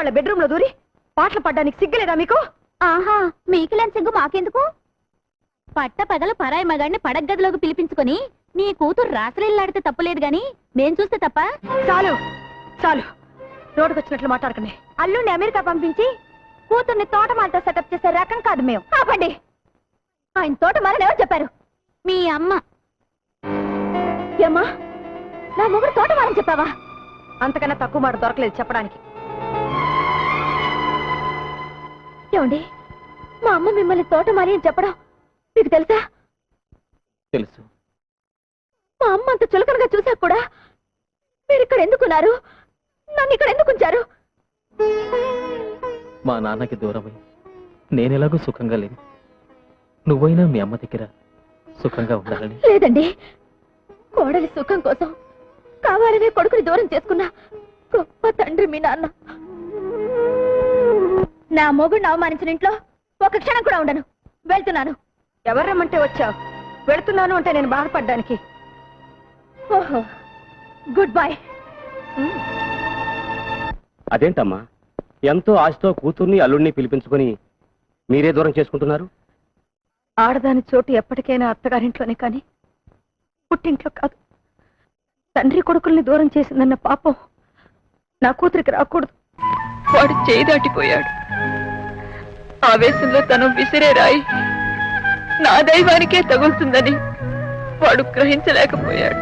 వాళ్ళ బెడ్రూమ్ లో దూరి పాటలు పడ్డానికి సిగ్గులేదా మీకు? ఆహా, మీకులేని సిగ్గు మాకెందుకు? పట్ట పగలు పరాయి మగాడిని పడగదిలోకి పిలిపించుకొని నీ కూతురు రాత్రిల్లాడితే తప్పులేదు గాని మేం చూస్తే తప్ప? చాలు చాలు, రోడ్డుకొచ్చినట్లు మాట్లాడకండి. అల్లుండి అమెరికా పంపించి కూతుర్ని తోటమాలతో సెటప్ చేసే రకం కాదు మేము. ఆపండి. ఆయన తోటమాలని ఎవరు చెప్పారు? మీ అమ్మ. ఏమ్మా, నా మొగుడు తోటమాలని చెప్పావా? అంతకన్నా తక్కువ మాట దొరకలేదు చెప్పడానికి. ఏమండి, మా అమ్మ మిమ్మల్ని తోటమాలి అని చెప్పడం మీకు తెలుసా? తెలుసు. మా అమ్మ అంత చులకనగా చూసాక కూడా మీరు ఇక్కడ ఎందుకున్నారు? నన్ను ఇక్కడ ఎందుకు ఉంచారు? మా నాన్నకి దూరమై నేనెలాగూ సుఖంగా లేను. నువ్వైనా మీ అమ్మ దగ్గర సుఖంగా ఉండాలని. లేదండి, కోడలి సుఖం కోసం కావాలనే కొడుకుని దూరం చేసుకున్న గొప్ప తండ్రి మీ నాన్న. నా మొగుడిని అవమానించిన ఇంట్లో ఒక క్షణం కూడా ఉండను. వెళ్తున్నాను. ఎవరు రమ్మంటే వచ్చావు? వెళుతున్నాను అంటే నేను బాధపడ్డానికి. ఓహో, గుడ్ బై. అదేంటమ్మా, ఎంతో ఆశతో కూతుర్ని అల్లుడిని పిలిపించుకొని మీరే దూరం చేసుకుంటున్నారు? ఆడదాని చోటు ఎప్పటికైనా అత్తగారింట్లోనే కానీ పుట్టింట్లో కాదు. తండ్రి కొడుకుల్ని దూరం చేసిందన్న పాపం నా కూతురికి రాకూడదు. వాడు చేయి దాటిపోయాడు. ఆవేశంలో తను విసిరే రాయి నా దైవానికే తగులుతుందని వాడు గ్రహించలేకపోయాడు.